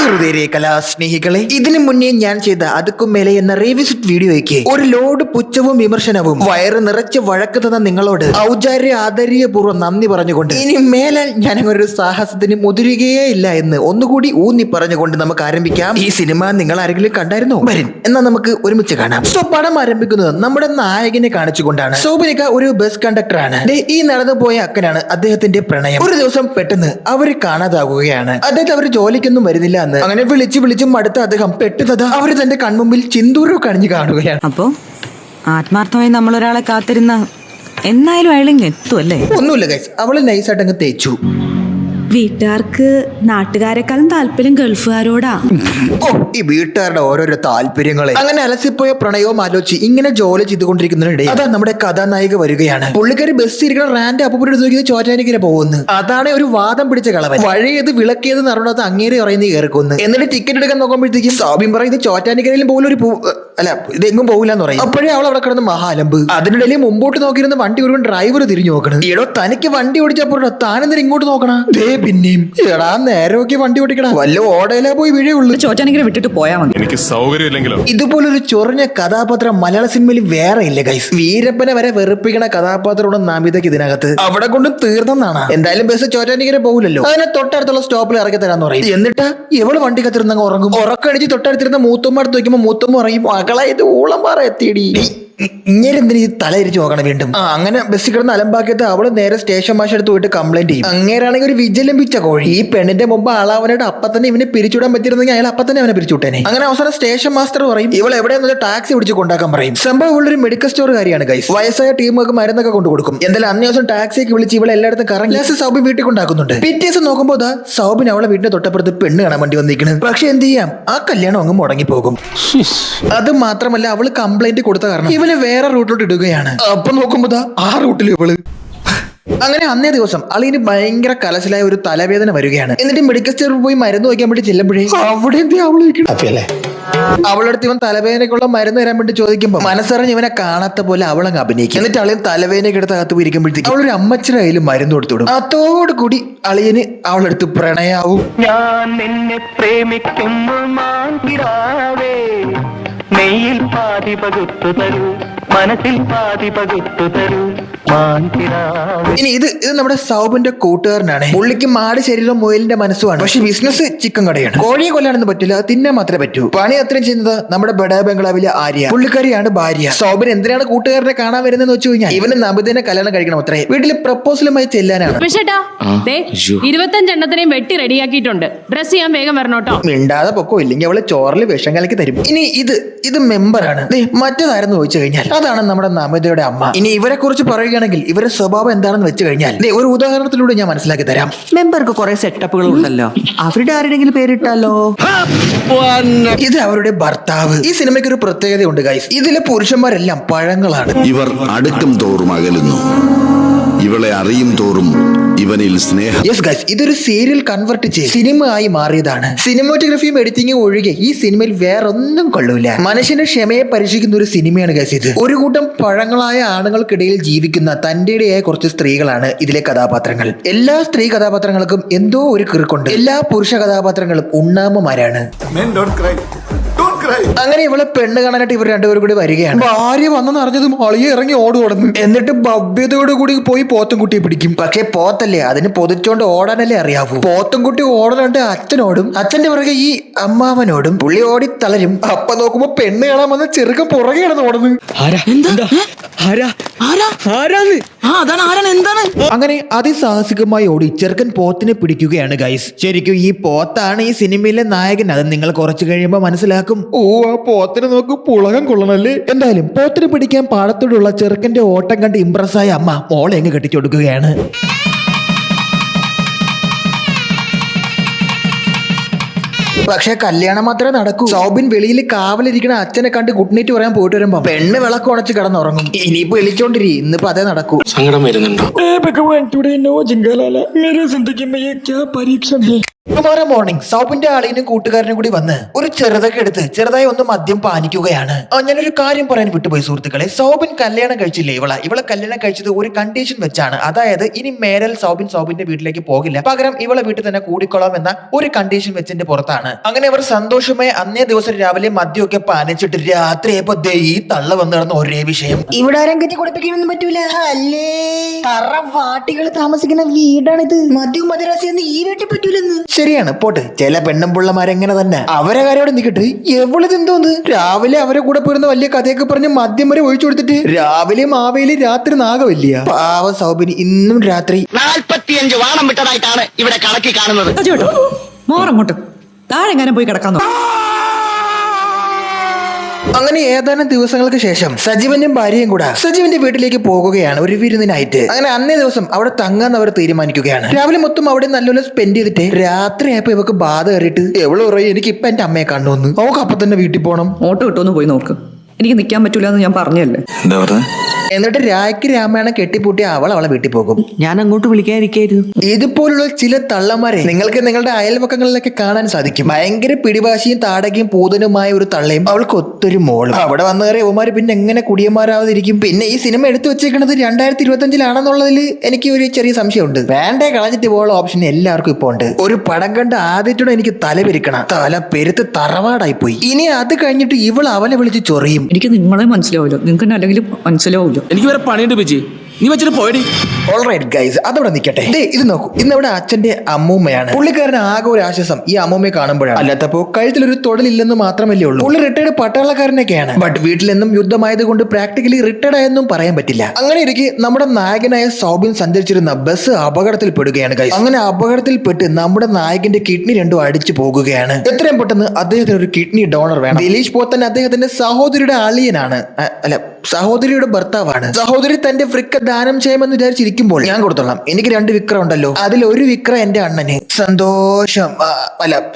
ചെറുതേരെ കലാസ്നേഹികളെ, ഇതിനു മുന്നേ ഞാൻ ചെയ്ത അതുക്കും മേലെ എന്ന റീവിസിറ്റ് വീഡിയോയ്ക്ക് ഒരു ലോഡ് പുച്ഛവും വിമർശനവും വയറ് നിറച്ച് വഴക്ക് തന്ന നിങ്ങളോട് ഔചാര്യ ആദരീയപൂർവ്വം നന്ദി പറഞ്ഞുകൊണ്ട് ഇനി മേലാൽ ഞാൻ അങ്ങനെ ഒരു സാഹസത്തിന് മുതിരുകയേ ഇല്ല എന്ന് ഒന്നുകൂടി ഊന്നി പറഞ്ഞുകൊണ്ട് നമുക്ക് ആരംഭിക്കാം. ഈ സിനിമ നിങ്ങൾ ആരെങ്കിലും കണ്ടായിരുന്നോ? വരും എന്നാൽ നമുക്ക് ഒരുമിച്ച് കാണാം. സോ പടം ആരംഭിക്കുന്നത് നമ്മുടെ നായകനെ കാണിച്ചുകൊണ്ടാണ്. ശോഭനിക ഒരു ബസ് കണ്ടക്ടറാണ്. ഈ നടന്നു പോയ അക്കനാണ് അദ്ദേഹത്തിന്റെ പ്രണയം. ഒരു ദിവസം പെട്ടെന്ന് അവര് കാണാതാകുകയാണ്. അദ്ദേഹത്തെ അവര് ജോലിക്കൊന്നും വരുന്നില്ല എന്ന് അങ്ങനെ വിളിച്ചും അടുത്ത അദ്ദേഹം പെട്ടെന്ന് അവര് തന്റെ കൺമുമ്പിൽ ചിന്തൂരോ കണിഞ്ഞു കാണുകയാണ്. അപ്പോ ആത്മാർത്ഥമായി നമ്മൾ ഒരാളെ കാത്തിരുന്ന എന്നായാലും അയാളിങ് എത്തുമല്ലേ? ഒന്നുമില്ല ഗൈസ്, അവള് നൈസായിട്ട് അങ്ങ് തേച്ചു. വീട്ടുകാർക്ക് നാട്ടുകാരെക്കാളും താല്പര്യം ഗൾഫുകാരോടാ. ഓ, ഈ വീട്ടുകാരുടെ ഓരോരോ താല്പര്യങ്ങളെ. അങ്ങനെ അലസിപ്പോയ പ്രണയവും ആലോചിച്ച് ഇങ്ങനെ ജോലി ചെയ്തുകൊണ്ടിരിക്കുന്നതിനിടെ അതാ നമ്മുടെ കഥാനായിക വരികയാണ്. പുള്ളിക്കാരി ബസ് ഇരിക്കുന്ന റാൻഡ് അപ്പൂരിട്ട് നോക്കിയത് ചോറ്റാനിക്കരെ പോകുന്നു. അതാണ് ഒരു വാദം പിടിച്ച കളവൻ. വഴിയത് വിളക്കിയത് നടന്നത് അങ്ങേരെ പറയുന്നത് കയറിക്കൊന്ന്. എന്നിട്ട് ടിക്കറ്റ് എടുക്കാൻ നോക്കുമ്പോഴത്തേക്കും സാബിൻ പറയും ഇത് ചോറ്റാനിക്കരയിലും പോലും ഒരു അല്ല ഇതെങ്ങും പോകില്ല എന്ന് പറയും. അപ്പോഴേ അവൾ അവിടെ കിടന്ന് മഹാലമ്പ്. അതിനിടയിൽ മുമ്പോട്ട് നോക്കിയിരുന്ന വണ്ടി ഒരു ഡ്രൈവർ തിരിഞ്ഞു നോക്കണം. എടോ തനിക്ക് വണ്ടി ഓടിച്ചപ്പോഴോ താനെന്തിനും ഇങ്ങോട്ട് നോക്കണം? പിന്നെയും എടാ നേരമൊക്കെ വണ്ടി ഓടിക്കണം. വല്ല ഓടയിലാ പോയി വീഴയുള്ളൂ. ചോറ്റാനിക്കരെ വിട്ടിട്ട് പോയാ മതി. എനിക്ക് സൗകര്യമില്ലെങ്കിലോ. ഇതുപോലൊരു ചൊറിഞ്ഞ കഥാപാത്രം മലയാള സിനിമയിൽ വേറെ ഇല്ല ഗൈസ്. വീരപ്പനെ വരെ വെറുപ്പിക്കണ കഥാപാത്രമുള്ള നാമിതയ്ക്ക് ഇതിനകത്ത് അവിടെ കൊണ്ട് തീർന്നെന്നാണ്. എന്തായാലും ബസ് ചോറ്റാനിക്കരെ പോകില്ലല്ലോ. അതിനെ തൊട്ടടുത്തുള്ള സ്റ്റോപ്പിൽ ഇറക്കി തരാന്ന് പറയും. എന്നിട്ട് ഇവള് വണ്ടി കത്തിരുന്ന ഉറങ്ങും. ഉറക്കടിച്ച് തൊട്ടടുത്തിരുന്ന മൂത്തുമ്മ അടുത്ത് നോക്കുമ്പോ മൂത്തുമ്മ പറയും മകളെ ഇത് ഊളംപാറ എത്തിയിടി. ഇങ്ങനെന്തിനീ തലയിരിച്ചു നോക്കണം വീണ്ടും. അങ്ങനെ ബസ്സിൽ കിടന്ന് അലമ്പാക്കിയിട്ട് അവള് നേരെ സ്റ്റേഷൻ മാഷ് എടുത്ത് പോയിട്ട് കംപ്ലൈന്റ് ചെയ്യും. അങ്ങേരാണെങ്കിൽ ഒരു വിജലംബിച്ച കോഴി. ഈ പെണ്ണിന്റെ മുമ്പ് ആളാവനായിട്ട് അപ്പൊ തന്നെ ഇവനെ പിരിച്ചുവിടാൻ പറ്റിയിരുന്നെങ്കിൽ അയാൾ അപ്പൊ തന്നെ അവനെ പിരിച്ചുവിട്ടേനെ. അങ്ങനെ അവസാനം സ്റ്റേഷൻ മാസ്റ്റർ പറയും ഇവൾ എവിടെയെന്ന് ടാക്സി പിടിച്ച് കൊണ്ടാക്കാൻ പറയും. സംഭവം ഇവളൊരു മെഡിക്കൽ സ്റ്റോർ കാര്യമാണ് ഗൈസ്. വയസ്സായ ടീമുകൾക്ക് മരുന്നൊക്കെ കൊണ്ടു കൊടുക്കും. എന്തായാലും അന്നേ ദിവസം ടാക്സിയൊക്കെ വിളിച്ച് ഇവളെ എല്ലായിടത്തും കറങ്ങി സൗബിൻ വീട്ടിൽ കൊണ്ടാക്കുന്നുണ്ട്. പിറ്റേ ദിവസം നോക്കുമ്പോൾ സൗബിൻ അവളെ വീട്ടിന്റെ തൊട്ടപ്പുറത്ത് പെണ്ണ് കാണാൻ വേണ്ടി വന്നിരിക്കുന്നത്. പക്ഷെ എന്ത് ചെയ്യാം, ആ കല്യാണം അങ്ങ് മുടങ്ങിപ്പോകും. അത് മാത്രമല്ല അവള് കംപ്ലൈന്റ് കൊടുത്ത കാരണം ഇവന് വേറെ റൂട്ടിലോട്ട് ഇടുകയാണ്. അപ്പൊ നോക്കുമ്പോ ആ റൂട്ടിൽ ഇവള്. അങ്ങനെ അന്നേ ദിവസം അളിന് ഭയങ്കര കലശലായ ഒരു തലവേദന വരികയാണ്. എന്നിട്ട് മെഡിക്കൽ സ്റ്റോറിൽ പോയി മരുന്ന് വയ്ക്കാൻ വേണ്ടി ചെല്ലുമ്പോഴേ അവിടെ അവളടുത്ത് ഇവൻ തലവേദനയ്ക്കുള്ള മരുന്ന് തരാൻ വേണ്ടി ചോദിക്കുമ്പോ മനസ്സറിഞ്ഞ് ഇവനെ കാണാത്ത പോലെ അവളങ്ങ് അഭിനയിക്കും. എന്നിട്ട് അളിയൻ തലവേദനയ്ക്ക് എടുത്ത് അകത്ത് പോയിരിക്കുമ്പോഴത്തേക്ക് അവളൊരു അമ്മച്ചിയുടെ കയ്യിൽ മരുന്ന് കൊടുത്തുവിടും. അതോട് കൂടി അളിയന് അവളെടുത്ത് പ്രണയാവും. ഞാൻ നിന്നെ പ്രേമിക്കുന്നു മാൻകിടാവേ, നെയ്യിൽ പാതി പകുത്തു തരൂ, മനസ്സിൽ പാതി പകുത്തു തരൂ മാൻകിടാവേ. ഇനി ഇത് നമ്മുടെ സൗബിന്റെ കൂട്ടുകാരനാണ്. പുള്ളിക്ക് മാട് ശരീരം മുയലിന്റെ മനസ്സുമാണ്. പക്ഷെ ബിസിനസ് ചിക്കൻ കടയാണ്. കോഴിയെ കൊല്ലാനൊന്നും പറ്റില്ല, തിന്നാൻ മാത്രമേ പറ്റൂ. പണി അത്രയും ചെയ്യുന്നത് നമ്മുടെ ബഡാ ബംഗ്ലാവിലെ ആര്യ. പുള്ളിക്കാരിയാണ് ഭാര്യ. സൗബിൻ എന്തിനാണ് കൂട്ടുകാരനെ കാണാൻ വരുന്നതെന്ന് വെച്ച് കഴിഞ്ഞാൽ ഇവന് നബിദിനെ കല്യാണം കഴിക്കണം അത്രേ. വീട്ടില് പ്രപ്പോസലുമായി ചെല്ലാനാണ്. 25 എണ്ണത്തിനെയും വെട്ടി റെഡിയാക്കിയിട്ടുണ്ട്. ഡ്രസ് ചെയ്യാൻ വേഗം വരണോട്ടോ. മിണ്ടാതെ പൊക്കോ, ഇല്ലെങ്കിൽ അവളെ ചോറിൽ വിഷം കലക്കി തരും. ഇനി ഇത് മെമ്പറാണ്. മറ്റേതായിരുന്നു ചോദിച്ചു കഴിഞ്ഞാൽ അതാണ് നമ്മുടെ നമിതയുടെ അമ്മ. ഇനി ഇവരെ കുറിച്ച് പറയുകയാണെങ്കിൽ ഇവരുടെ സ്വഭാവം എന്താണെന്ന് വെച്ച് കഴിഞ്ഞാൽ ഒരു ഉദാഹരണത്തിലൂടെ ഞാൻ മനസ്സിലാക്കി തരാം. മെമ്പർക്ക് കുറെ സെറ്റപ്പുകൾ ഉണ്ടല്ലോ, അവരുടെ ആരുടെങ്കിലും പേരിട്ടാലോ? ഇത് അവരുടെ ഭർത്താവ്. ഈ സിനിമയ്ക്ക് ഒരു പ്രത്യേകതയുണ്ട് ഗൈസ്. ഇതിലെ പുരുഷന്മാരെല്ലാം പഴങ്ങളാണ്. ഇവർ അടുക്കും തോറും അകലുന്നു, ഇവളെ അറിയും തോറും ഇവനിൽ സ്നേഹം. യെസ് ഗൈസ്, ഇതൊരു സീരിയൽ കൺവെർട്ട് ചെയ്ത് സിനിമ ആയി മാറിയതാണ്. സിനിമാറ്റോഗ്രഫിയും എഡിറ്റിംഗും ഒഴികെ ഈ സിനിമയിൽ വേറൊന്നും കൊള്ളൂല. മനുഷ്യന്റെ ക്ഷമയെ പരീക്ഷിക്കുന്ന ഒരു സിനിമയാണ് ഗൈസ് ഇത്. ഒരു കൂട്ടം പഴങ്ങളായ ആണുങ്ങൾക്കിടയിൽ ജീവിക്കുന്ന തന്റേടയായ കുറച്ച് സ്ത്രീകളാണ് ഇതിലെ കഥാപാത്രങ്ങൾ. എല്ലാ സ്ത്രീ കഥാപാത്രങ്ങൾക്കും എന്തോ ഒരു കിറുക്കുണ്ട്. എല്ലാ പുരുഷ കഥാപാത്രങ്ങളും ഉണ്ണാമ്മമാരാണ്. അങ്ങനെ ഇവളെ പെണ്ണ് കാണാനായിട്ട് ഇവർ രണ്ടുപേരും കൂടി വരികയാണ്. ഭാര്യ വന്നെന്ന് അറിഞ്ഞതും അളിയെ ഇറങ്ങി ഓടുന്നു. എന്നിട്ട് ഭവ്യതയോട് കൂടി പോയി പോത്തൻകുട്ടിയെ പിടിക്കും. പക്ഷെ പോത്തല്ലേ, അതിന് പൊതിച്ചോണ്ട് ഓടാനല്ലേ അറിയാവൂ. പോത്തൻകുട്ടി ഓടാനുണ്ട് അച്ഛനോടും, അച്ഛന്റെ പുറകെ ഈ അമ്മാവനോടും. പുള്ളി ഓടി തളരും. അപ്പൊ നോക്കുമ്പോ പെണ്ണ് കാണാൻ വന്ന ചെറുക്കൻ പുറകെയാണ് ഓടുന്നത്. അങ്ങനെ അതിസാഹസികമായി ഓടി ചെറുക്കൻ പോത്തിനെ പിടിക്കുകയാണ് ഗൈസ്. ശരിക്കും ഈ പോത്താണ് ഈ സിനിമയിലെ നായകൻ. അത് നിങ്ങൾ കുറച്ച് കഴിയുമ്പോ മനസ്സിലാക്കും. ഓ, ആ പോത്തിനെ നോക്ക് പുളകം കൊള്ളണല്ലേ. എന്തായാലും പോത്തിനെ പിടിക്കാൻ പാടത്തോടുള്ള ചെറുക്കന്റെ ഓട്ടം കണ്ട് ഇംപ്രസ്സായ അമ്മ മോളെ എങ്ങ് കെട്ടിച്ചു കൊടുക്കുകയാണ്. പക്ഷെ കല്യാണം മാത്രമേ നടക്കൂ. സൗബിൻ വെളിയിൽ കാവലിരിക്കണ അച്ഛനെ കണ്ട് ഗുഡ് നൈറ്റ് പറയാൻ പോയിട്ട് വരുമ്പോ പെണ്ണ് വിളക്ക് ഉണച്ച് കിടന്നുറങ്ങും. ഇനിയിപ്പോ വിളിച്ചോണ്ടിരി, ഇന്നിപ്പോ അതേ നടക്കൂ. സങ്കടം വരുന്നുണ്ടോ? ടുമോറോ മോർണിംഗ് സൗബിന്റെ ആളിനും കൂട്ടുകാരനും കൂടി വന്ന് ഒരു ചെറുതൊക്കെ എടുത്ത് ചെറുതായി ഒന്ന് മദ്യം പാനിക്കുകയാണ്. ഞാനൊരു കാര്യം പറയാൻ വിട്ടുപോയി സുഹൃത്തുക്കളെ. സൗബിൻ കല്യാണം കഴിച്ചില്ലേ ഇവളെ കല്യാണം കഴിച്ചത് ഒരു കണ്ടീഷൻ വെച്ചാണ്. അതായത് ഇനി മേരൽ സൗബിന്റെ വീട്ടിലേക്ക് പോകില്ല, പകരം ഇവളെ വീട്ടിൽ തന്നെ കൂടിക്കൊള്ളാം എന്ന ഒരു കണ്ടീഷൻ വെച്ചതിന്റെ പുറത്താണ്. അങ്ങനെ അവർ സന്തോഷമായി അന്നേ ദിവസം രാവിലെ മദ്യമൊക്കെ പാനിച്ചിട്ട് രാത്രിയപ്പോ ഈ തള്ള വന്ന് നടന്ന ഒരേ വിഷയം. ഇവിടെ ആരും കെട്ടി കുടിപ്പിക്കാനൊന്നും പറ്റൂല. അല്ലേ തറവാട്ടികൾ താമസിക്കുന്ന വീടാണിത്. മദ്യവും മദ്രാസിയൊന്നും ഈ വീട്ടിൽ പറ്റൂലെന്ന്. ശരിയാണ്, പോട്ടെ. ചില പെണ്ണും പിള്ളമാരെങ്ങനെ തന്നെ അവരെ കാര്യോടെ നിൽക്കട്ടെ. എവളിതെന്തോന്ന് രാവിലെ അവരെ കൂടെ പോരുന്ന വലിയ കഥയൊക്കെ പറഞ്ഞ് മദ്യം വരെ ഒഴിച്ചു കൊടുത്തിട്ട് രാവിലെ മാവേലി രാത്രി നാഗവല്ലിയ. പാവ സൗബിന് ഇന്നും രാത്രി 45 വാണം വിട്ടതായിട്ടാണ് ഇവിടെ കണക്കി കാണുന്നത്. മോറങ്ങോട്ട് താഴെങ്ങാനും പോയി കിടക്കാന്നോ. അങ്ങനെ ഏതാനും ദിവസങ്ങൾക്ക് ശേഷം സജീവന്റെയും ഭാര്യയും കൂടെ സജീവന്റെ വീട്ടിലേക്ക് പോകുകയാണ് ഒരു വിരുന്നിനായിട്ട്. അങ്ങനെ അന്നേ ദിവസം അവിടെ തങ്ങാന്ന് അവർ തീരുമാനിക്കുകയാണ്. രാവിലെ മൊത്തം അവിടെ നല്ലപോലെ സ്പെൻഡ് ചെയ്തിട്ട് രാത്രിയായപ്പോ ഇവക്ക് ബാധ കയറിയിട്ട് എവള് പറയും എനിക്ക് ഇപ്പൊ എന്റെ അമ്മയെ കണ്ടോന്ന്. അവക്ക് അപ്പൊ തന്നെ വീട്ടിൽ പോകണം. ഓട്ടോ കിട്ടുമെന്ന് പോയി നോക്ക്. എനിക്ക് നിൽക്കാൻ പറ്റൂല എന്ന് ഞാൻ പറഞ്ഞല്ലേ. എന്നിട്ട് രായ്ക്ക് രാമായണം കെട്ടിപ്പൂട്ടി അവളെ വീട്ടിൽ പോകും. ഞാൻ അങ്ങോട്ട് വിളിക്കാതിരിക്കായിരുന്നു. ഇതുപോലുള്ള ചില തള്ളമാരെ നിങ്ങൾക്ക് നിങ്ങളുടെ അയൽവക്കങ്ങളിലൊക്കെ കാണാൻ സാധിക്കും. ഭയങ്കര പിടിവാശിയും താടകയും പൂതനുമായ ഒരു തള്ളയും അവൾക്ക് ഒത്തൊരു മോളും. അവിടെ വന്നു കയറിയ യുവമാര് പിന്നെ എങ്ങനെ കുടിയന്മാരാവാതിരിക്കും? പിന്നെ ഈ സിനിമ എടുത്തു വെച്ചേക്കുന്നത് 2025 എനിക്ക് ഒരു ചെറിയ സംശയമുണ്ട്. വേണ്ടേ കളഞ്ഞിട്ട് പോകാനുള്ള ഓപ്ഷൻ എല്ലാവർക്കും ഇപ്പൊ ഉണ്ട്. ഒരു പടം കണ്ട് ആദ്യത്തോടെ എനിക്ക് തല പെരുക്കണം. തല പെരുത്ത് തറവാടായി പോയി. ഇനി അത് കഴിഞ്ഞിട്ട് ഇവൾ അവനെ വിളിച്ച് ചൊറിയും. എനിക്ക് നിങ്ങളെ മനസ്സിലാവില്ല, നിങ്ങൾക്ക് അല്ലെങ്കിലും മനസ്സിലാവില്ല. എനിക്ക് വേറെ പണിയുണ്ട് ബിജി, നീ വെച്ചിട്ട് പോയടി. ഓൾറൈറ്റ് ഗൈസ്, അതവിടെ നിൽക്കട്ടെ. ഇത് നോക്കൂ, ഇന്നിവിടെ അച്ഛന്റെ അമ്മൂമ്മയാണ്. പുള്ളിക്കാരന് ആകെ ഒരു ആശ്വാസം ഈ അമ്മൂമ്മയെ കാണുമ്പോഴാണ്. അല്ലാത്തപ്പോ കഴുത്തിലൊരു തൊഴിലില്ലെന്ന് മാത്രമല്ലേ ഉള്ളൂ. പുള്ളി റിട്ടയർഡ് പട്ടാളക്കാരനൊക്കെയാണ്. ബട്ട് വീട്ടിലെന്നും യുദ്ധമായത് കൊണ്ട് പ്രാക്ടിക്കലി റിട്ടയർഡ് ആയെന്നും പറയാൻ പറ്റില്ല. അങ്ങനെ ഇരിക്കെ നമ്മുടെ നായകനായ സൗബിൻ സഞ്ചരിച്ചിരുന്ന ബസ് അപകടത്തിൽ പെടുകയാണ് ഗൈസ്. അങ്ങനെ അപകടത്തിൽപ്പെട്ട് നമ്മുടെ നായകന്റെ കിഡ്നി രണ്ടും അടിച്ചു പോകുകയാണ്. എത്രയും പെട്ടെന്ന് അദ്ദേഹത്തിന് ഒരു കിഡ്നി ഡോണർ വേണം. ദിലീഷ് പോത്തൻ അദ്ദേഹത്തിന്റെ സഹോദരിയുടെ അളിയനാണ്, അല്ല സഹോദരിയുടെ ഭർത്താവാണ്. സഹോദരി തന്റെ വൃക്ക ദാനം ചെയ്യുമെന്ന് വിചാരിച്ചിരിക്കുമ്പോൾ ഞാൻ കൊടുത്തോളാം, എനിക്ക് 2 വിക്ര ഉണ്ടല്ലോ, അതിൽ ഒരു വിക്ര എന്റെ അണ്ണന്.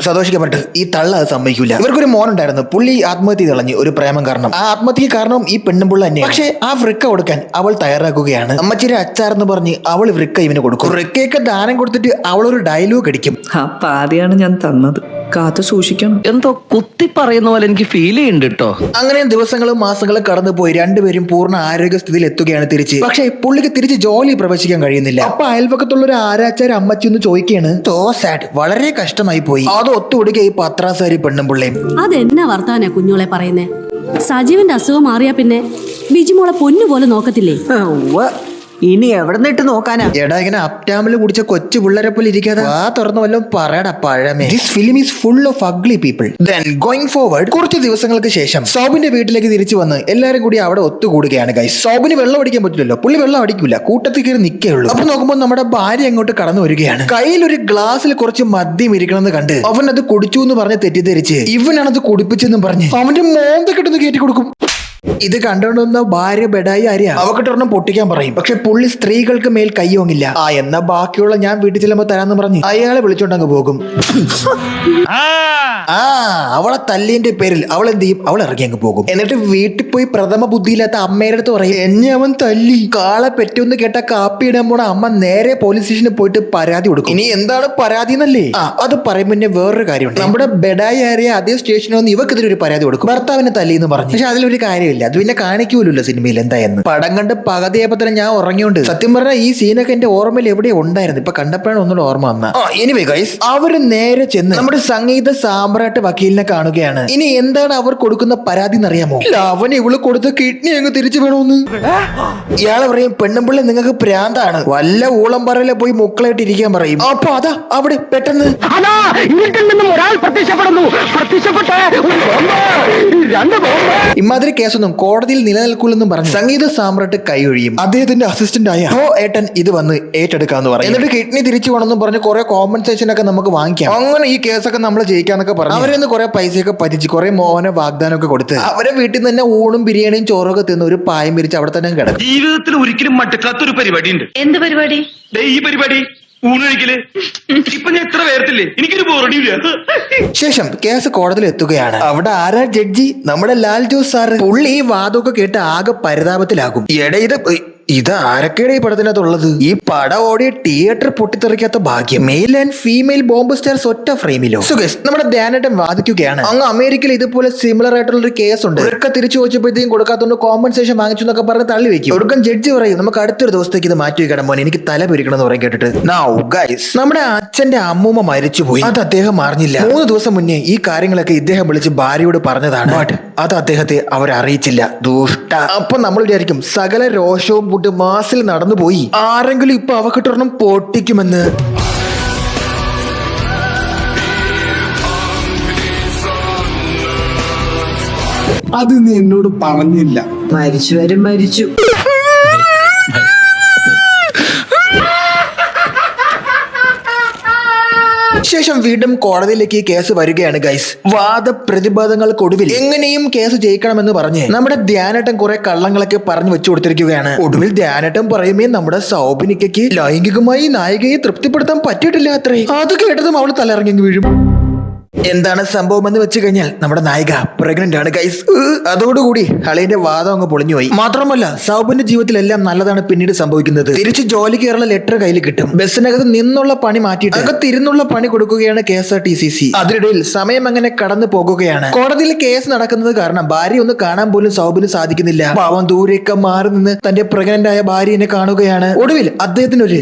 സന്തോഷിക്കപ്പെട്ട് ഈ തള്ള അത് സമ്മതിക്കൂല. ഇവർക്കൊരു മോനുണ്ടായിരുന്നു, പുള്ളി ആത്മഹത്യ കളഞ്ഞു ഒരു പ്രേമം കാരണം. ആ ആത്മഹത്യക്ക് കാരണം ഈ പെണ്ണുമ്പുള്ള തന്നെ. പക്ഷെ ആ വൃക്ക കൊടുക്കാൻ അവൾ തയ്യാറാക്കുകയാണ്. അമ്മച്ചിരി അച്ചാർന്ന് പറഞ്ഞ് അവൾ വൃക്ക ഇവന് കൊടുക്കും. വൃക്കയൊക്കെ ദാനം കൊടുത്തിട്ട് അവളൊരു ഡയലോഗ് അടിക്കും. ആ പാതിയാണ് ഞാൻ തന്നത്, കാത്തു സൂക്ഷിക്കണം. എന്തോ കുത്തി പറയുന്ന പോലെ എനിക്ക് ഫീൽ ചെയ്യുന്നുണ്ട് കേട്ടോ. അങ്ങനെ ദിവസങ്ങളും മാസങ്ങളും കടന്നുപോയി രണ്ടുപേരും പൂർണ്ണ ആരോഗ്യസ്ഥിതിയിൽ എത്തുകയാണ് തിരിച്ച്. പക്ഷെ പുള്ളിക്ക് തിരിച്ച് ജോലി പ്രവേശിക്കാൻ കഴിയുന്നില്ല. അപ്പൊ അയൽപക്കത്തുള്ള ഒരു ആരാച്ചാര് അമ്മച്ചി ഒന്ന് ചോദിക്കുകയാണ്, സോ സാഡ്, വളരെ കഷ്ടമായി പോയി. അത് ഒത്തുകൊടുക്കുക ഈ പത്രാസാരി പെണ്ണും പിള്ളേം. അതെന്നാ വർത്താനാ കുഞ്ഞോളെ പറയുന്നേ? സജീവന്റെ അസുഖം മാറിയാ പിന്നെ ബിജിമോളെ പൊന്നുപോലെ നോക്കത്തില്ലേ? ഇനി എവിടെ നിന്നിട്ട് നോക്കാനാ? എടാ, ഇങ്ങനെ അപ്റ്റാമില് കുടിച്ച കൊച്ചു പിള്ളേരെ പോലെ ഇരിക്കാതെ ആ തുറന്നു വല്ലതും പറയടാ പഴമേ. This film is full of ugly people. Then going forward കുറച്ച് ദിവസങ്ങൾക്ക് ശേഷം സൗബിന്റെ വീട്ടിലേക്ക് തിരിച്ചു വന്ന് എല്ലാരും കൂടി അവിടെ ഒത്തുകൂടുകയാണ് ഗൈസ്. സൗബിന് വെള്ളം അടിക്കാൻ പറ്റില്ലല്ലോ, പുള്ളി വെള്ളം അടിക്കൂല, കൂട്ടത്തിൽ കയറി നിൽക്കേ ഉള്ളൂ. അപ്പൊ നോക്കുമ്പോൾ നമ്മുടെ ഭാര്യ അങ്ങോട്ട് കടന്നു വരികയാണ്. കയ്യിൽ ഒരു ഗ്ലാസ്സിൽ കുറച്ച് മദ്യം ഇരിക്കണമെന്ന് കണ്ട് അവൻ അത് കുടിച്ചു എന്ന് പറഞ്ഞ് തെറ്റിദ്ധരിച്ച് ഇവനാണത് കുടിപ്പിച്ചെന്നും പറഞ്ഞ് അവന്റെ മോന്ത കിട്ടുന്ന കയറ്റി കൊടുക്കും. ഇത് കണ്ടുകൊണ്ടുവന്ന ഭാര്യ ബെഡായി ആര്യ അവക്കിട്ടൊരെണ്ണം പൊട്ടിക്കാൻ പറയും. പക്ഷെ പുള്ളി സ്ത്രീകൾക്ക് മേൽ കയ്യോങ്ങില്ല. എന്നാ ബാക്കിയുള്ള ഞാൻ വീട്ടിൽ ചെല്ലുമ്പോ തരാന്ന് പറഞ്ഞ് അയാളെ വിളിച്ചോണ്ടങ്ങ് പോകും. അവളെ തല്ലിന്റെ പേരിൽ അവൾ എന്ത് ചെയ്യും? അവൾ ഇറങ്ങി അങ്ങ് പോകും. എന്നിട്ട് വീട്ടിൽ പോയി പ്രഥമ ബുദ്ധിയില്ലാത്ത അമ്മയുടെ അടുത്ത് പറയും, എന്നെ അവൻ തല്ലി. കാളെ പെറ്റൊന്ന് കേട്ട കാപ്പി ഇടാൻ പോണ അമ്മ നേരെ പോലീസ് സ്റ്റേഷനിൽ പോയിട്ട് പരാതി കൊടുക്കും. ഇനി എന്താണ് പരാതി എന്നല്ലേ? അത് പറയുമ്പോ പിന്നെ വേറൊരു കാര്യമുണ്ട്. നമ്മുടെ ബെഡായി ആര്യ അതേ സ്റ്റേഷനിൽ വന്ന് ഇവക്കെതിരെ ഒരു പരാതി കൊടുക്കും, ഭർത്താവിനെ തല്ലി എന്ന് പറഞ്ഞു. പക്ഷെ അതിലൊരു കാര്യമില്ല, അത് പിന്നെ കാണിക്കൂലല്ലോ സിനിമയിൽ എന്തായെന്ന്. പടം കണ്ട് പകുതിയപ്പോ തന്നെ ഞാൻ ഉറങ്ങിയോണ്ട് സത്യം പറഞ്ഞാൽ ഈ സീനൊക്കെ എന്റെ ഓർമ്മയിൽ എവിടെയോ ഉണ്ടായിരുന്നു. ഇപ്പൊ കണ്ടപ്പോഴാണ് ഒന്നുകൂടെ ഓർമ്മ വന്ന. എനിവേ ഗൈസ്, അവര് നേരെ ചെന്ന് നമ്മുടെ സംഗീത സാമ്രാട്ട് വക്കീലിനെ കാണുകയാണ്. ഇനി എന്താണ് അവർ കൊടുക്കുന്ന പരാതി എന്നറിയാമോ? അവൻ ഇവള് കൊടുത്ത കിഡ്നി അങ്ങ് തിരിച്ചു വേണമെന്ന്. ഇയാളെ പറയും, പെണ്ണുമ്പിള്ളി നിങ്ങൾക്ക് പ്രാന്താണ്, വല്ല ഊളംപറയിലെ പോയി മുക്കളായിട്ട് ഇരിക്കാൻ പറയും. അപ്പൊ അതാ അവിടെ പെട്ടെന്ന് ഒരാൾ പ്രത്യക്ഷപ്പെടുന്നു. ഇമാതിരി കേസൊന്നും കോടതിയിൽ നിലനിൽക്കൂലെന്നും പറഞ്ഞു സംഗീത സാമ്രാട്ട് കൈയൊഴിയും. അദ്ദേഹത്തിന്റെ അസിസ്റ്റന്റ് ആയ ഏട്ടൻ ഇത് വന്ന് ഏറ്റെടുക്കാന്ന് പറയും. എന്നിട്ട് കിഡ്നി തിരിച്ചു വേണമെന്നും പറഞ്ഞ് കുറെ കോമ്പൻസേഷൻ ഒക്കെ നമുക്ക് വാങ്ങിക്കാം, അങ്ങനെ ഈ കേസൊക്കെ നമ്മൾ ജയിക്കാന്നൊക്കെ പറഞ്ഞു. അവരെന്ന് കുറെ പൈസയൊക്കെ പറ്റിച്ച് കുറെ മോഹന വാഗ്ദാനം ഒക്കെ കൊടുത്ത് അവരെ വീട്ടിൽ നിന്ന് തന്നെ ഊണും ബിരിയാണിയും ചോറൊക്കെ തിന്ന് ഒരു പായം പിരിച്ച് അവിടെ തന്നെ കിടക്കും. ജീവിതത്തിൽ ഒരിക്കലും മടുക്കാത്തൊരു പരിപാടി ഉണ്ട്. എന്ത് പരിപാടി? ഈ പരിപാടി ഊണ് കഴിക്കല്. ഇപ്പൊ ഞാൻ എത്ര പേരത്തില്ലേ എനിക്കൊരു ബോറടിയില്ല. ശേഷം കേസ് കോടതിയിൽ എത്തുകയാണ്. അവിടെ ആരാ ജഡ്ജി? നമ്മുടെ ലാൽ ജോസ് സാറ്. പുള്ളി ഈ വാദമൊക്കെ കേട്ട് ആകെ പരിതാപത്തിലാകും. ഇത് ആരൊക്കെയാണ് ഈ പടത്തിനകത്തുള്ളത്? ഈ പടം ഓടിയ തിയേറ്റർ പൊട്ടിത്തെറിക്കാത്ത ഭാഗ്യം. Male and female bomb stars ഒറ്റ ഫ്രെയിമിലോ. സുഖേഷ് നമ്മുടെ ധ്യാനേട്ടൻ വാദിക്കുകയാണ്. അങ്ങ് അമേരിക്കയിൽ ഇതുപോലെ സിമിലർ ആയിട്ടുള്ള ഒരു കേസ് ഉണ്ട്. ഒടുക്ക തിരിച്ചു വെച്ചപ്പോഴത്തേക്കും കൊടുക്കാത്തോണ്ട് കോമ്പൻസേഷൻ വാങ്ങിച്ചു എന്നൊക്കെ പറഞ്ഞ് തള്ളി വെക്കും. ഒടുക്കം ജഡ്ജി പറയും നമുക്ക് അടുത്തൊരു ദിവസത്തേക്ക് ഇത് മാറ്റി വെക്കണം മോനെ, എനിക്ക് തല പിരിക്കണം എന്ന് പറയും. കേട്ടിട്ട് നൗ ഗൈസ്, നമ്മുടെ അച്ഛന്റെ അമ്മൂമ്മ മരിച്ചുപോയി. അത് അദ്ദേഹം അറിഞ്ഞില്ല. 3 ദിവസം മുന്നേ ഈ കാര്യങ്ങളൊക്കെ ഇദ്ദേഹം വിളിച്ച് ഭാര്യയോട് പറഞ്ഞതാണ്. ബട്ട് അത് അദ്ദേഹത്തെ അവരറിയിച്ചില്ല. ദുഷ്ട. അപ്പൊ നമ്മൾ വിചാരിക്കും സകല രോഷവും കൂട്ട് മാസിൽ നടന്നു പോയി, ആരെങ്കിലും ഇപ്പൊ അവക്കിട്ടൊരെണ്ണം പൊട്ടിക്കുമെന്ന്. അത് നീ എന്നോട് പറഞ്ഞില്ല. മരിച്ചു. ശേഷം വീണ്ടും കോടതിയിലേക്ക് ഈ കേസ് വരികയാണ് ഗൈസ്. വാദപ്രതിവാദങ്ങൾക്കൊടുവിൽ എങ്ങനെയും കേസ് ജയിക്കണമെന്ന് പറഞ്ഞ് നമ്മുടെ ധ്യാനേട്ടൻ കുറെ കള്ളങ്ങളൊക്കെ പറഞ്ഞു വെച്ചു കൊടുത്തിരിക്കുകയാണ്. ഒടുവിൽ ധ്യാനേട്ടൻ പറയുമേ നമ്മുടെ സൗബിനിക്കയ്ക്ക് ലൈംഗികമായി നായികയെ തൃപ്തിപ്പെടുത്താൻ പറ്റിയിട്ടില്ല അത്രേ. അത് കേട്ടതും അവൾ തലയിറങ്ങി വീഴും. എന്താണ് സംഭവം എന്ന് വെച്ച് കഴിഞ്ഞാൽ നമ്മുടെ നായിക പ്രഗ്നന്റ് ആണ് ഗൈസ്. അതോടുകൂടി അളിയന്റെ വാദം അങ്ങ് പൊളിഞ്ഞുപോയി. മാത്രമല്ല സൗബിന്റെ ജീവിതത്തിലെല്ലാം നല്ലതാണ് പിന്നീട് സംഭവിക്കുന്നത്. തിരിച്ച് ജോലിക്ക് കയറുന്ന ലെറ്റർ കയ്യിൽ കിട്ടും. ബസ്സിനകത്ത് നിന്നുള്ള പണി മാറ്റിയിട്ട് അകത്തിരുന്നുള്ള പണി കൊടുക്കുകയാണ് KSRTC. അതിനിടയിൽ സമയം അങ്ങനെ കടന്നു പോകുകയാണ്. കോടതിയിൽ കേസ് നടക്കുന്നത് കാരണം ഭാര്യ ഒന്ന് കാണാൻ പോലും സൗബിന് സാധിക്കുന്നില്ല. പാവം ദൂരെയൊക്കെ മാറി നിന്ന് തന്റെ പ്രഗ്നന്റ് ആയ ഭാര്യനെ കാണുകയാണ്. ഒടുവിൽ അദ്ദേഹത്തിനൊരു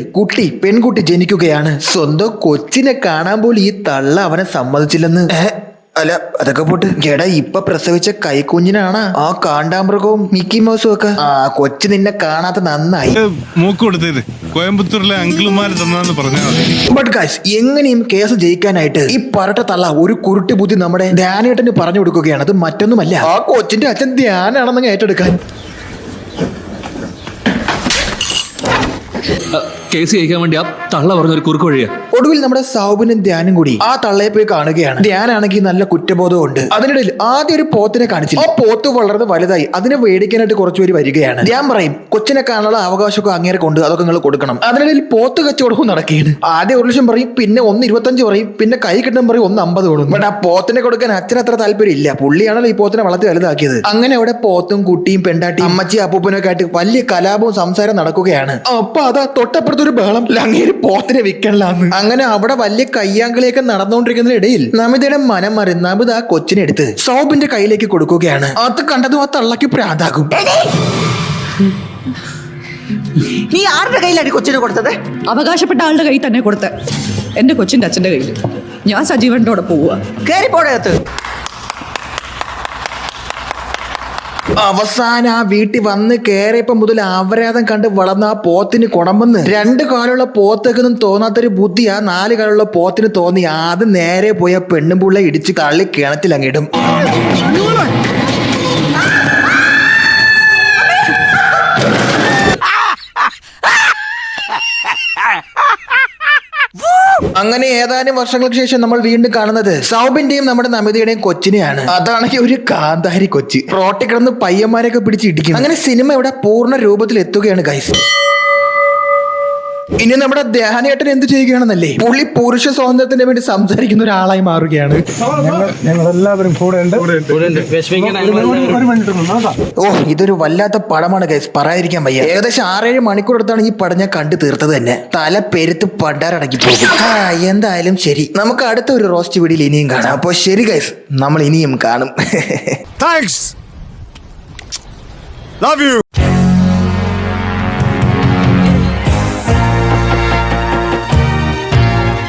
പെൺകുട്ടി ജനിക്കുകയാണ്. സ്വന്തം കൊച്ചിനെ കാണാൻ പോലും ഈ തള്ള അവനെ സമ്മതിച്ചില്ല. അല്ല അതൊക്കെ പോട്ട് എടാ, ഇപ്പൊ പ്രസവിച്ച കൈക്കുഞ്ഞിനാണ് ആ കാണ്ടാമൃഗവും മിക്കി മൗസും ഒക്കെ. കൊച്ചു നിന്നെ കാണാത്ത നന്നായി. മൂക്ക് കൊടുത്തത് കോയമ്പത്തൂരിലെ അങ്കിളുമാര് തന്നാന്ന് പറഞ്ഞാൽ മതി. ബട്ട് ഗൈസ്, എങ്ങനെയും കേസ് ജയിക്കാനായിട്ട് ഈ പറട്ട തള്ള ഒരു കുരുട്ടി ബുദ്ധി നമ്മുടെ ധ്യാനേട്ടന് പറഞ്ഞു കൊടുക്കുകയാണ്. അത് മറ്റൊന്നുമല്ല, ആ കൊച്ചിന്റെ അച്ഛൻ ധ്യാനാണെന്ന് ഏറ്റെടുക്കാൻ. കേസ് ജയിക്കാൻ വേണ്ടി ആ തള്ള പറഞ്ഞൊരു കുറുക്ക് വഴിയാ. ഒടുവിൽ നമ്മുടെ സൗബിനും ധ്യാനും കൂടി ആ തള്ളയെ പോയി കാണുകയാണ്. ധ്യാനാണെങ്കിൽ നല്ല കുറ്റബോധമുണ്ട്. അതിനിടയിൽ ആദ്യം ഒരു പോത്തിനെ കാണിച്ചില്ല. ആ പോത്ത് വളർന്ന് വലുതായി. അതിനെ മേടിക്കാനായിട്ട് കുറച്ചുപേര് വരികയാണ്. ധ്യാൻ പറയും കൊച്ചിനെ കാണാനുള്ള അവകാശമൊക്കെ അങ്ങേരെ കൊണ്ട് അതൊക്കെ നിങ്ങൾ കൊടുക്കണം. അതിനിടയിൽ പോത്ത് കച്ചവടവും നടക്കുകയാണ്. ആദ്യം 1 ലക്ഷം പറയും, പിന്നെ 1.25 പറയും, പിന്നെ കൈ കിട്ടും പറയും 1.50 കൊടുക്കും. ബട്ട് ആ പോത്തിനെ കൊടുക്കാൻ അച്ഛന് അത്ര താല്പര്യം ഇല്ല. പുള്ളിയാണല്ലോ ഈ പോത്തിനെ വളർത്തി വലുതാക്കിയത്. അങ്ങനെ അവിടെ പോത്തും കുട്ടിയും പെണ്ടാട്ടിയും അമ്മച്ചി അപ്പൂപ്പനൊക്കെ ആയിട്ട് വലിയ കലാപവും സംസാരം നടക്കുകയാണ്. അപ്പൊ അതാ തൊട്ടപ്പുറത്തൊരു ബഹളം, അങ്ങേര് പോത്തിനെ വിൽക്കണില്ലാന്ന്. അങ്ങനെ അവിടെ വലിയ കയ്യാങ്കളിയൊക്കെ നടന്നുകൊണ്ടിരിക്കുന്നതിനിടയിൽ നമിതയുടെ മനം മാറി നമിത ആ കൊച്ചിനെ എടുത്ത് സൗബിന്റെ കയ്യിലേക്ക് കൊടുക്കുകയാണ്. അത് കണ്ടതും ആ തള്ളക്ക് പ്രാന്താകും. നീ ആരുടെ കയ്യിലാണ് കൊച്ചിനെ കൊടുത്തത്? അവകാശപ്പെട്ട ആളുടെ കയ്യിൽ തന്നെ കൊടുത്ത്. എന്റെ കൊച്ചിന്റെ അച്ഛന്റെ കയ്യിൽ. ഞാൻ സജീവന്റെ കൂടെ പോവുക. കേറി പോടകത്ത്. അവസാനം ആ വീട്ടിൽ വന്ന് കയറിയപ്പോ മുതൽ അപരാധം കണ്ട് വളർന്ന ആ പോത്തിന് കുണമ്പെന്ന് 2 കാലുള്ള പോത്തേക്കൊന്നും തോന്നാത്തൊരു ബുദ്ധി ആ 4 കാലുള്ള പോത്തിന് തോന്നി. അത് നേരെ പോയ പെണ്ണുമ്പുള്ള ഇടിച്ച് തള്ളി കിണറ്റിലങ്ങിടും. അങ്ങനെ ഏതാനും വർഷങ്ങൾക്ക് ശേഷം നമ്മൾ വീണ്ടും കാണുന്നത് സൗബിന്റെയും നമ്മുടെ നമിതയുടെയും കൊച്ചിനെയാണ്. അതാണെങ്കിൽ ഒരു കാന്താരി കൊച്ച് റോട്ടി കിടന്ന് പയ്യന്മാരെയൊക്കെ പിടിച്ച് ഇടിക്കും. അങ്ങനെ സിനിമ ഇവിടെ പൂർണ്ണ രൂപത്തിൽ എത്തുകയാണ് ഗൈസ്. ഇനി നമ്മുടെ ധ്യാനേട്ടൻ എന്ത് ചെയ്യുകയാണെന്നല്ലേ, പുള്ളി പുരുഷ സ്വാതന്ത്ര്യത്തിന് വേണ്ടി സംസാരിക്കുന്ന ഒരാളായി മാറുകയാണ്. ഞങ്ങളെല്ലാവരും കൂടെ ഉണ്ട്. ഓ, ഇതൊരു വല്ലാത്ത പടമാണ് ഗൈസ്, പറയാതിരിക്കാൻ വയ്യ. ഏകദേശം 6-7 മണിക്കൂർ എടുത്താണ് ഈ പടം ഞാൻ കണ്ടു തീർത്തത് തന്നെ. തല പെരുത്ത് പണ്ടാരടക്കി പോകും. എന്തായാലും ശരി, നമുക്ക് അടുത്ത ഒരു റോസ്റ്റ് വീഡിയോയിൽ ഇനിയും കാണാം. അപ്പോൾ ശരി ഗൈസ്, നമ്മൾ ഇനിയും കാണും. താങ്ക്സ്. Love you.